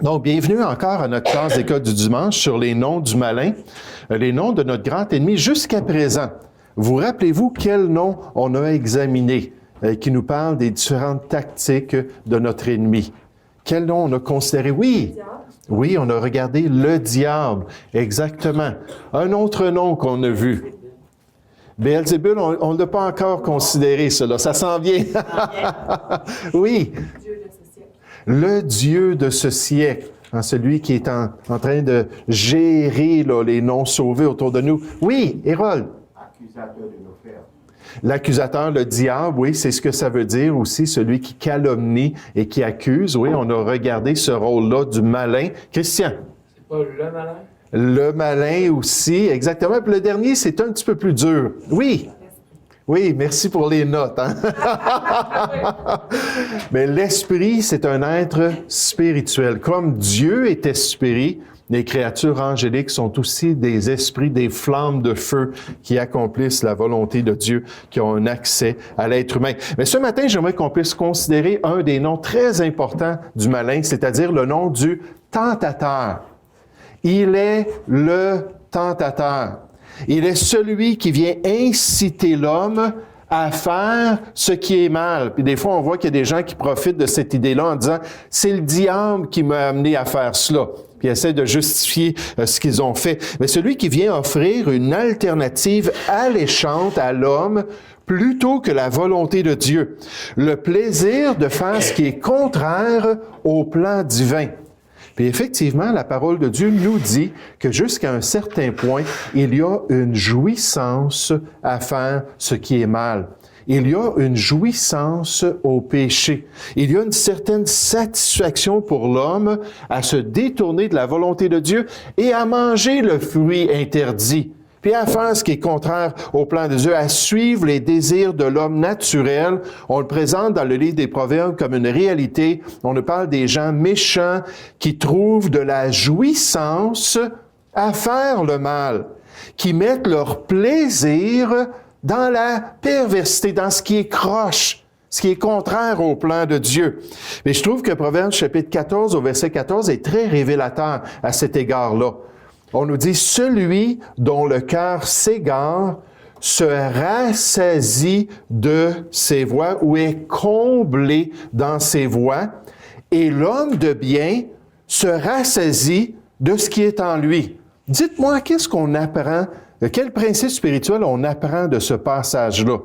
Donc, bienvenue encore à notre classe d'école du dimanche sur les noms du malin, les noms de notre grand ennemi jusqu'à présent. Vous rappelez-vous quel nom on a examiné qui nous parle des différentes tactiques de notre ennemi? Quel nom on a considéré? Oui, oui, on a regardé le diable, exactement. Un autre nom qu'on a vu. Béelzébul, on ne l'a pas encore considéré, cela. Ça s'en vient. Oui. Le Dieu de ce siècle, hein, celui qui est en train de gérer là, les non-sauvés autour de nous. Oui, Hérol. Accusateur de nos frères. L'accusateur, le diable, oui, c'est ce que ça veut dire aussi, celui qui calomnie et qui accuse. Oui, on a regardé ce rôle-là du malin. Christian. C'est pas le malin? Le malin aussi, exactement. Puis le dernier, c'est un petit peu plus dur. Oui. Oui, merci pour les notes. Hein? Mais l'esprit, c'est un être spirituel. Comme Dieu est esprit, les créatures angéliques sont aussi des esprits, des flammes de feu qui accomplissent la volonté de Dieu, qui ont un accès à l'être humain. Mais ce matin, j'aimerais qu'on puisse considérer un des noms très importants du malin, c'est-à-dire le nom du tentateur. Il est le tentateur. Il est celui qui vient inciter l'homme à faire ce qui est mal. Puis des fois, on voit qu'il y a des gens qui profitent de cette idée-là en disant « c'est le diable qui m'a amené à faire cela ». Puis ils essaient de justifier ce qu'ils ont fait. Mais celui qui vient offrir une alternative alléchante à l'homme plutôt que la volonté de Dieu. Le plaisir de faire ce qui est contraire au plan divin. Puis effectivement, la parole de Dieu nous dit que jusqu'à un certain point, il y a une jouissance à faire ce qui est mal. Il y a une jouissance au péché. Il y a une certaine satisfaction pour l'homme à se détourner de la volonté de Dieu et à manger le fruit interdit. Puis à faire ce qui est contraire au plan de Dieu, à suivre les désirs de l'homme naturel. On le présente dans le livre des Proverbes comme une réalité. On nous parle des gens méchants qui trouvent de la jouissance à faire le mal, qui mettent leur plaisir dans la perversité, dans ce qui est croche, ce qui est contraire au plan de Dieu. Mais je trouve que Proverbes chapitre 14 au verset 14 est très révélateur à cet égard-là. On nous dit, celui dont le cœur s'égare se rassasie de ses voies ou est comblé dans ses voies, et l'homme de bien se rassasie de ce qui est en lui. Dites-moi, qu'est-ce qu'on apprend, quel principe spirituel on apprend de ce passage-là?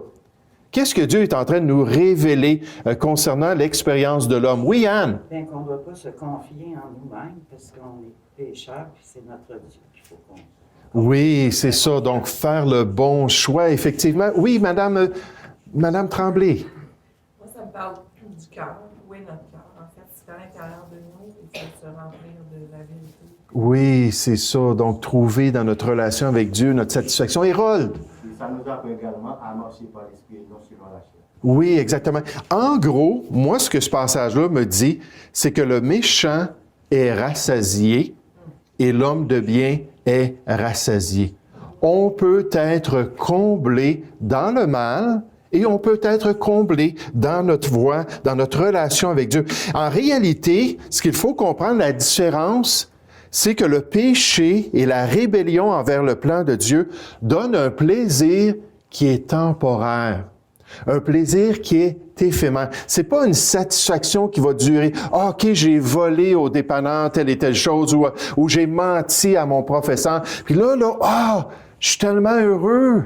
Qu'est-ce que Dieu est en train de nous révéler concernant l'expérience de l'homme? Oui, Anne? Bien qu'on ne doit pas se confier en nous-mêmes parce qu'on est pécheurs, puis c'est notre Dieu qu'il faut qu'on... Oui, c'est ça. Donc, faire le bon choix, effectivement. Oui, Madame Tremblay. Moi, ça me parle du cœur. Où est notre cœur? En fait, c'est à l'intérieur de nous et c'est se remplir de la vérité. Oui, c'est ça. Donc, trouver dans notre relation avec Dieu notre satisfaction. Hérold. Ça nous apprend également à marcher par l'esprit, non selon la chair. Oui, exactement. En gros, moi, ce que ce passage-là me dit, c'est que le méchant est rassasié et l'homme de bien est rassasié. On peut être comblé dans le mal et on peut être comblé dans notre voie, dans notre relation avec Dieu. En réalité, ce qu'il faut comprendre, la différence, c'est que le péché et la rébellion envers le plan de Dieu donnent un plaisir qui est temporaire. Un plaisir qui est éphémère. C'est pas une satisfaction qui va durer. Ah, OK, j'ai volé au dépanneur telle et telle chose ou j'ai menti à mon professeur. Puis là, je suis tellement heureux.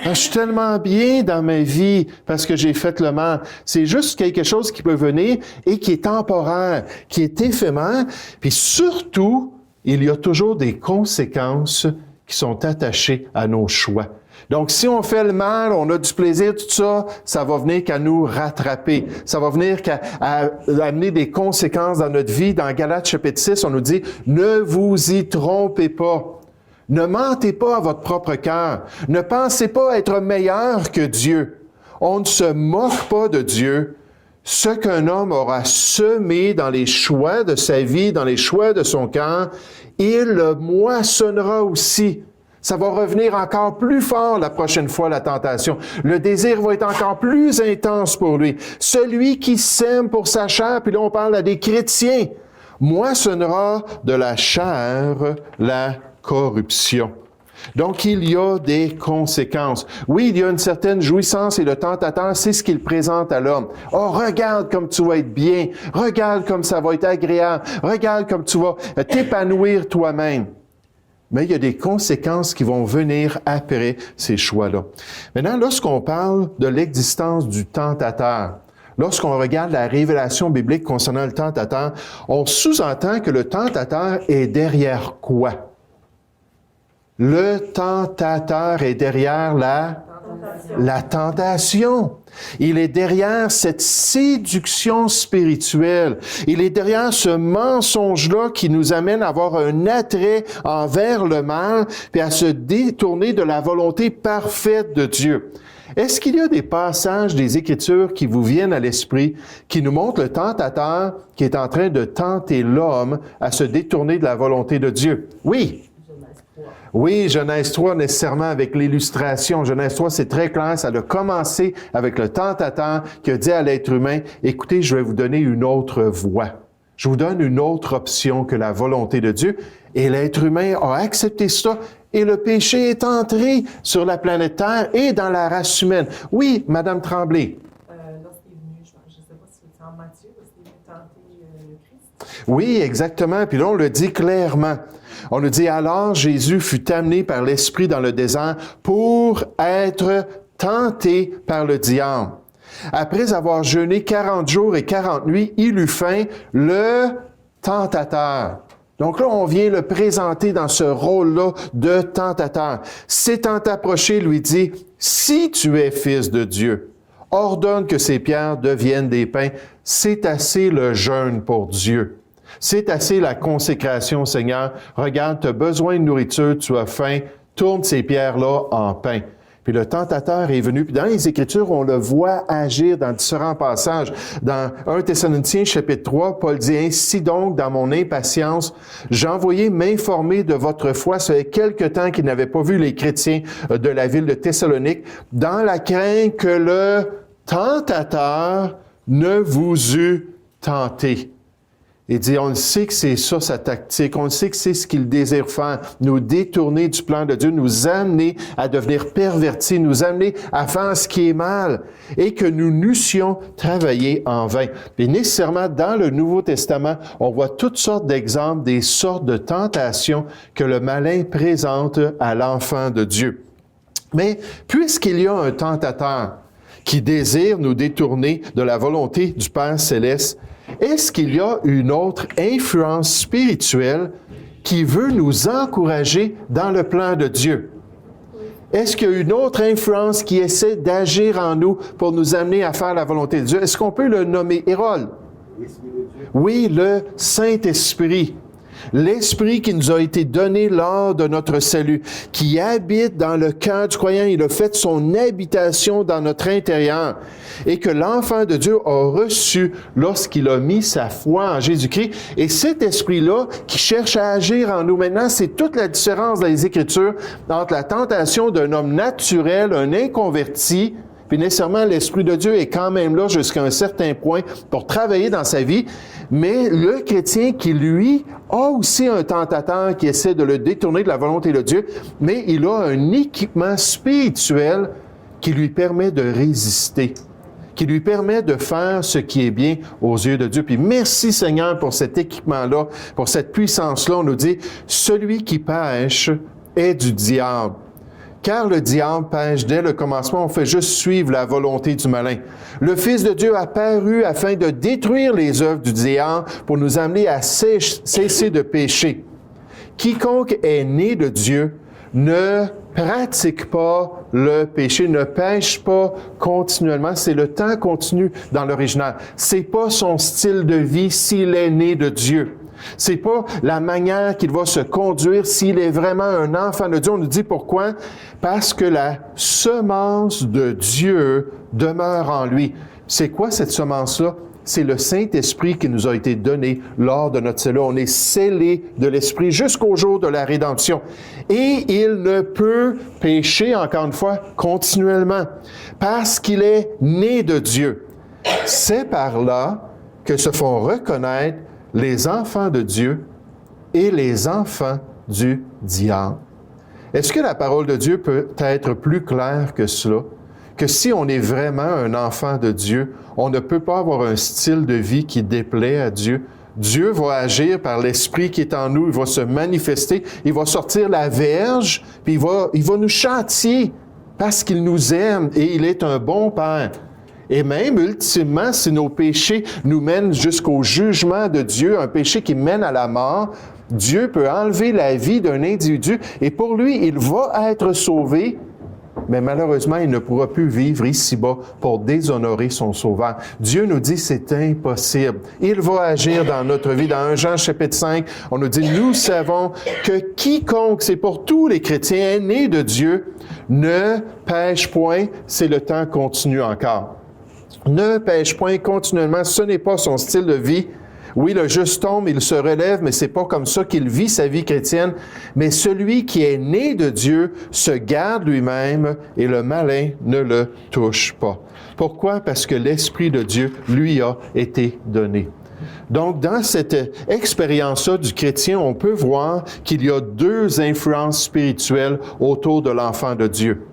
Je suis tellement bien dans ma vie parce que j'ai fait le mal. C'est juste quelque chose qui peut venir et qui est temporaire, qui est éphémère. Puis surtout, il y a toujours des conséquences qui sont attachées à nos choix. Donc, si on fait le mal, on a du plaisir, tout ça, ça va venir qu'à nous rattraper. Ça va venir qu'à amener des conséquences dans notre vie. Dans Galates chapitre 6, on nous dit « Ne vous y trompez pas. Ne mentez pas à votre propre cœur. Ne pensez pas être meilleur que Dieu. On ne se moque pas de Dieu. Ce qu'un homme aura semé dans les choix de sa vie, dans les choix de son cœur, il le moissonnera aussi. » Ça va revenir encore plus fort la prochaine fois, la tentation. Le désir va être encore plus intense pour lui. Celui qui sème pour sa chair, puis là on parle à des chrétiens, moissonnera de la chair la corruption. Donc, il y a des conséquences. Oui, il y a une certaine jouissance et le tentateur, c'est ce qu'il présente à l'homme. Oh, regarde comme tu vas être bien. Regarde comme ça va être agréable. Regarde comme tu vas t'épanouir toi-même. Mais il y a des conséquences qui vont venir après ces choix-là. Maintenant, lorsqu'on parle de l'existence du tentateur, lorsqu'on regarde la révélation biblique concernant le tentateur, on sous-entend que le tentateur est derrière quoi? Le tentateur est derrière la tentation. Il est derrière cette séduction spirituelle. Il est derrière ce mensonge-là qui nous amène à avoir un attrait envers le mal puis à se détourner de la volonté parfaite de Dieu. Est-ce qu'il y a des passages des Écritures qui vous viennent à l'esprit, qui nous montrent le tentateur qui est en train de tenter l'homme à se détourner de la volonté de Dieu? Oui. Oui, Genèse 3, nécessairement avec l'illustration. Genèse 3, c'est très clair, ça a commencé avec le tentateur qui a dit à l'être humain, « Écoutez, je vais vous donner une autre voie. Je vous donne une autre option que la volonté de Dieu. » Et l'être humain a accepté ça. Et le péché est entré sur la planète Terre et dans la race humaine. Oui, Madame Tremblay. Lorsqu'il est venu, je ne sais pas si c'est en Matthieu, lorsqu'il est venu tenter le Christ. Oui, exactement. Puis là, on le dit clairement. On nous dit, alors Jésus fut amené par l'Esprit dans le désert pour être tenté par le diable. Après avoir jeûné 40 jours et 40 nuits, il eut faim, le tentateur. Donc là, on vient le présenter dans ce rôle-là de tentateur. S'étant approché, lui dit, « Si tu es fils de Dieu, ordonne que ces pierres deviennent des pains. » C'est assez le jeûne pour Dieu. C'est assez la consécration, Seigneur. Regarde, tu as besoin de nourriture, tu as faim, tourne ces pierres-là en pain. Puis le tentateur est venu. Puis dans les Écritures, on le voit agir dans différents passages. Dans 1 Thessaloniciens, chapitre 3, Paul dit, « Ainsi donc, dans mon impatience, j'envoyais m'informer de votre foi. Ça fait quelque temps qu'il n'avait pas vu les chrétiens de la ville de Thessalonique, dans la crainte que le tentateur ne vous eût tenté. » Il dit, on le sait que c'est ça sa tactique, on le sait que c'est ce qu'il désire faire, nous détourner du plan de Dieu, nous amener à devenir pervertis, nous amener à faire ce qui est mal et que nous n'eussions travaillé en vain. Et nécessairement, dans le Nouveau Testament, on voit toutes sortes d'exemples, des sortes de tentations que le malin présente à l'enfant de Dieu. Mais puisqu'il y a un tentateur qui désire nous détourner de la volonté du Père Céleste, est-ce qu'il y a une autre influence spirituelle qui veut nous encourager dans le plan de Dieu? Est-ce qu'il y a une autre influence qui essaie d'agir en nous pour nous amener à faire la volonté de Dieu? Est-ce qu'on peut le nommer Hérol? Oui, le Saint-Esprit. L'Esprit qui nous a été donné lors de notre salut, qui habite dans le cœur du croyant, il a fait son habitation dans notre intérieur et que l'enfant de Dieu a reçu lorsqu'il a mis sa foi en Jésus-Christ. Et cet Esprit-là qui cherche à agir en nous maintenant, c'est toute la différence dans les Écritures entre la tentation d'un homme naturel, un inconverti, puis nécessairement l'Esprit de Dieu est quand même là jusqu'à un certain point pour travailler dans sa vie, mais le chrétien qui, lui, a aussi un tentateur qui essaie de le détourner de la volonté de Dieu, mais il a un équipement spirituel qui lui permet de résister, qui lui permet de faire ce qui est bien aux yeux de Dieu. Puis merci Seigneur pour cet équipement-là, pour cette puissance-là. On nous dit, celui qui pêche est du diable. Car le diable pêche dès le commencement, on fait juste suivre la volonté du malin. Le Fils de Dieu a paru afin de détruire les œuvres du diable pour nous amener à cesser de pécher. Quiconque est né de Dieu ne pratique pas le péché, ne pêche pas continuellement. C'est le temps continu dans l'original. C'est pas son style de vie s'il est né de Dieu. C'est pas la manière qu'il va se conduire s'il est vraiment un enfant de Dieu. On nous dit pourquoi? Parce que la semence de Dieu demeure en lui. C'est quoi cette semence-là? C'est le Saint-Esprit qui nous a été donné lors de notre salut. On est scellé de l'Esprit jusqu'au jour de la rédemption. Et il ne peut pécher, encore une fois, continuellement, parce qu'il est né de Dieu. C'est par là que se font reconnaître les enfants de Dieu et les enfants du diable. Est-ce que la parole de Dieu peut être plus claire que cela? Que si on est vraiment un enfant de Dieu, on ne peut pas avoir un style de vie qui déplaît à Dieu. Dieu va agir par l'Esprit qui est en nous, il va se manifester, il va sortir la verge, puis il va nous châtier parce qu'il nous aime et il est un bon Père. Et même, ultimement, si nos péchés nous mènent jusqu'au jugement de Dieu, un péché qui mène à la mort, Dieu peut enlever la vie d'un individu et pour lui, il va être sauvé, mais malheureusement, il ne pourra plus vivre ici-bas pour déshonorer son Sauveur. Dieu nous dit c'est impossible. Il va agir dans notre vie. Dans 1 Jean chapitre 5, on nous dit, nous savons que quiconque, c'est pour tous les chrétiens nés de Dieu, ne pêche point, c'est le temps continu encore. Ne pêche point continuellement, ce n'est pas son style de vie. Oui, le juste tombe, il se relève, mais c'est pas comme ça qu'il vit sa vie chrétienne. Mais celui qui est né de Dieu se garde lui-même et le malin ne le touche pas. Pourquoi? Parce que l'Esprit de Dieu lui a été donné. Donc, dans cette expérience-là du chrétien, on peut voir qu'il y a deux influences spirituelles autour de l'enfant de Dieu.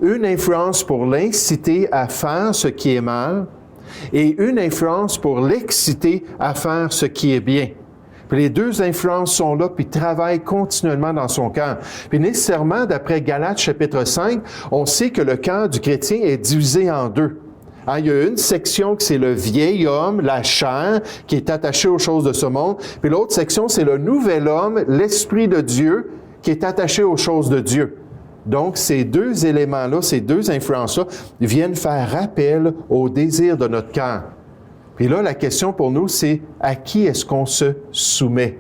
Une influence pour l'inciter à faire ce qui est mal et une influence pour l'exciter à faire ce qui est bien. Puis les deux influences sont là, puis travaillent continuellement dans son cœur. Puis nécessairement, d'après Galates chapitre 5, on sait que le cœur du chrétien est divisé en deux. Il y a une section qui c'est le vieil homme, la chair, qui est attachée aux choses de ce monde. Puis l'autre section, c'est le nouvel homme, l'Esprit de Dieu, qui est attaché aux choses de Dieu. Donc, ces deux éléments-là, ces deux influences-là, viennent faire appel au désir de notre cœur. Puis là, la question pour nous, c'est à qui est-ce qu'on se soumet?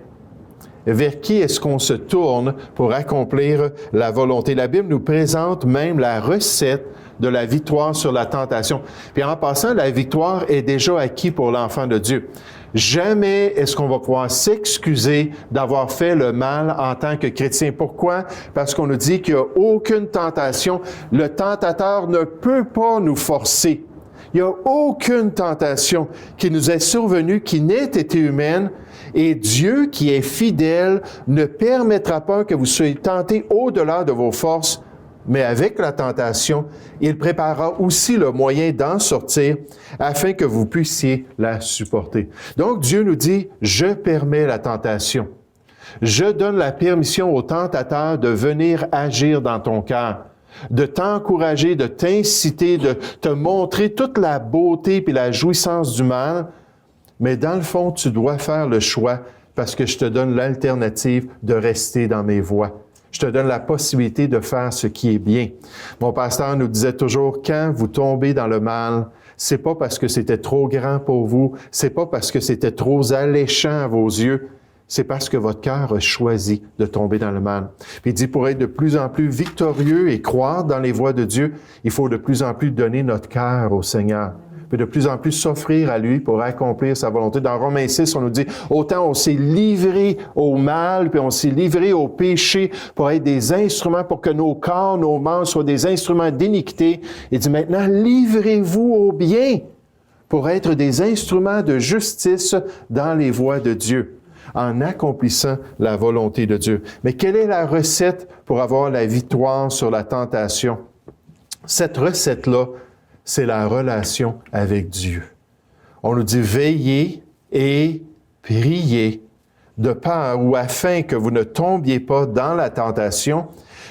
Vers qui est-ce qu'on se tourne pour accomplir la volonté? La Bible nous présente même la recette de la victoire sur la tentation. Puis en passant, la victoire est déjà acquise pour l'enfant de Dieu. Jamais est-ce qu'on va pouvoir s'excuser d'avoir fait le mal en tant que chrétien. Pourquoi? Parce qu'on nous dit qu'il n'y a aucune tentation. Le tentateur ne peut pas nous forcer. Il n'y a aucune tentation qui nous est survenue qui n'ait été humaine. Et Dieu, qui est fidèle, ne permettra pas que vous soyez tentés au-delà de vos forces. Mais avec la tentation, il préparera aussi le moyen d'en sortir afin que vous puissiez la supporter. Donc, Dieu nous dit, je permets la tentation. Je donne la permission au tentateur de venir agir dans ton cœur, de t'encourager, de t'inciter, de te montrer toute la beauté et la jouissance du mal. Mais dans le fond, tu dois faire le choix parce que je te donne l'alternative de rester dans mes voies. Je te donne la possibilité de faire ce qui est bien. Mon pasteur nous disait toujours, quand vous tombez dans le mal, c'est pas parce que c'était trop grand pour vous, c'est pas parce que c'était trop alléchant à vos yeux, c'est parce que votre cœur a choisi de tomber dans le mal. Puis il dit, pour être de plus en plus victorieux et croire dans les voies de Dieu, il faut de plus en plus donner notre cœur au Seigneur. Puis de plus en plus s'offrir à lui pour accomplir sa volonté. Dans Romains 6, on nous dit, autant on s'est livré au mal, puis on s'est livré au péché pour être des instruments, pour que nos corps, nos membres soient des instruments d'iniquité. Il dit maintenant, livrez-vous au bien pour être des instruments de justice dans les voies de Dieu, en accomplissant la volonté de Dieu. Mais quelle est la recette pour avoir la victoire sur la tentation? Cette recette-là, c'est la relation avec Dieu. On nous dit, veillez et priez de peur ou afin que vous ne tombiez pas dans la tentation.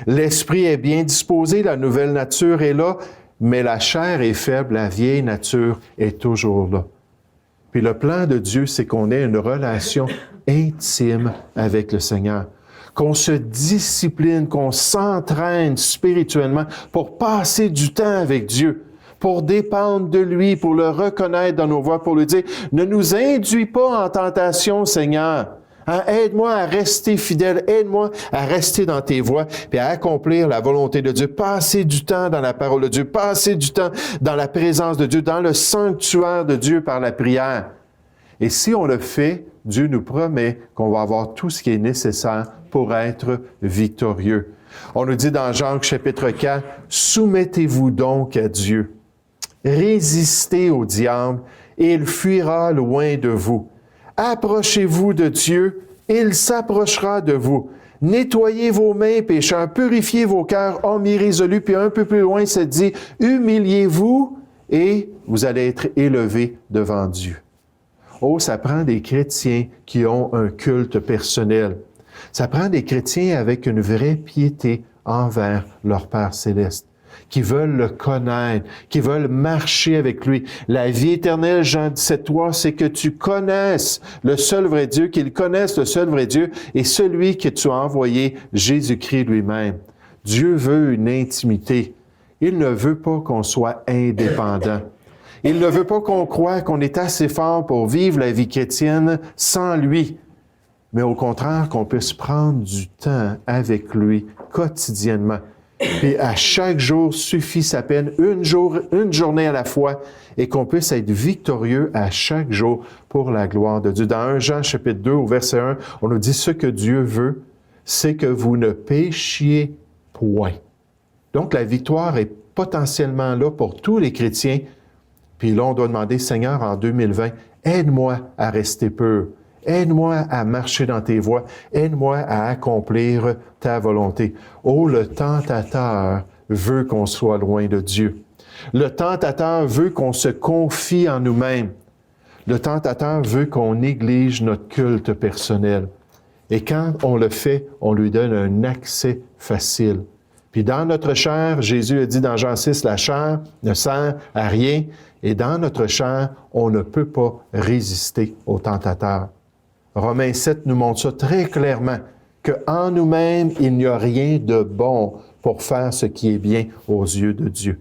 L'esprit est bien disposé, la nouvelle nature est là, mais la chair est faible, la vieille nature est toujours là. Puis le plan de Dieu, c'est qu'on ait une relation intime avec le Seigneur, qu'on se discipline, qu'on s'entraîne spirituellement pour passer du temps avec Dieu, pour dépendre de lui, pour le reconnaître dans nos voies, pour lui dire, ne nous induis pas en tentation, Seigneur. Aide-moi à rester fidèle, aide-moi à rester dans tes voies, puis à accomplir la volonté de Dieu. Passer du temps dans la parole de Dieu, passer du temps dans la présence de Dieu, dans le sanctuaire de Dieu par la prière. Et si on le fait, Dieu nous promet qu'on va avoir tout ce qui est nécessaire pour être victorieux. On nous dit dans Jean chapitre 4, « Soumettez-vous donc à Dieu. Résistez au diable et il fuira loin de vous. Approchez-vous de Dieu, il s'approchera de vous. Nettoyez vos mains, pécheurs, purifiez vos cœurs, hommes irrésolus. Puis un peu plus loin, ça dit, humiliez-vous et vous allez être élevés devant Dieu. Oh, ça prend des chrétiens qui ont un culte personnel. Ça prend des chrétiens avec une vraie piété envers leur Père céleste, qui veulent le connaître, qui veulent marcher avec lui. La vie éternelle, Jean 17:3, c'est que tu connaisses le seul vrai Dieu, qu'ils connaissent le seul vrai Dieu et celui que tu as envoyé, Jésus-Christ lui-même. Dieu veut une intimité. Il ne veut pas qu'on soit indépendant. Il ne veut pas qu'on croie qu'on est assez fort pour vivre la vie chrétienne sans lui, mais au contraire qu'on puisse prendre du temps avec lui quotidiennement. Et à chaque jour suffit sa peine, une journée à la fois, et qu'on puisse être victorieux à chaque jour pour la gloire de Dieu. Dans 1 Jean chapitre 2, au verset 1, on nous dit « Ce que Dieu veut, c'est que vous ne péchiez point. » Donc la victoire est potentiellement là pour tous les chrétiens. Puis là, on doit demander, Seigneur, en 2020, aide-moi à rester pur. Aide-moi à marcher dans tes voies. Aide-moi à accomplir ta volonté. Oh, le tentateur veut qu'on soit loin de Dieu. Le tentateur veut qu'on se confie en nous-mêmes. Le tentateur veut qu'on néglige notre culte personnel. Et quand on le fait, on lui donne un accès facile. Puis dans notre chair, Jésus a dit dans Jean 6, la chair ne sert à rien. Et dans notre chair, on ne peut pas résister au tentateur. Romains 7 nous montre ça très clairement, qu'en nous-mêmes, il n'y a rien de bon pour faire ce qui est bien aux yeux de Dieu.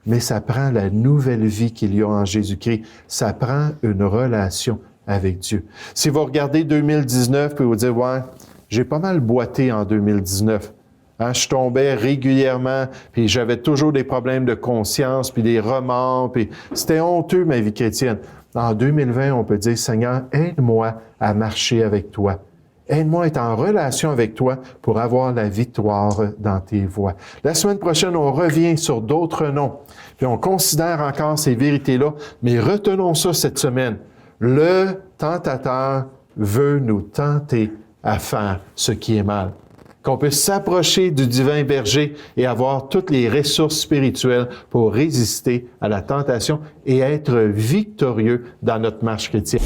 Mais ça prend la nouvelle vie qu'il y a en Jésus-Christ. Ça prend une relation avec Dieu. Si vous regardez 2019, puis vous dites, ouais, j'ai pas mal boité en 2019. Hein, je tombais régulièrement, puis j'avais toujours des problèmes de conscience, puis des remords, puis c'était honteux, ma vie chrétienne. En 2020, on peut dire, Seigneur, aide-moi à marcher avec toi. Aide-moi à être en relation avec toi pour avoir la victoire dans tes voies. La semaine prochaine, on revient sur d'autres noms, puis on considère encore ces vérités-là, mais retenons ça cette semaine. Le tentateur veut nous tenter à faire ce qui est mal. Qu'on puisse s'approcher du divin berger et avoir toutes les ressources spirituelles pour résister à la tentation et être victorieux dans notre marche chrétienne.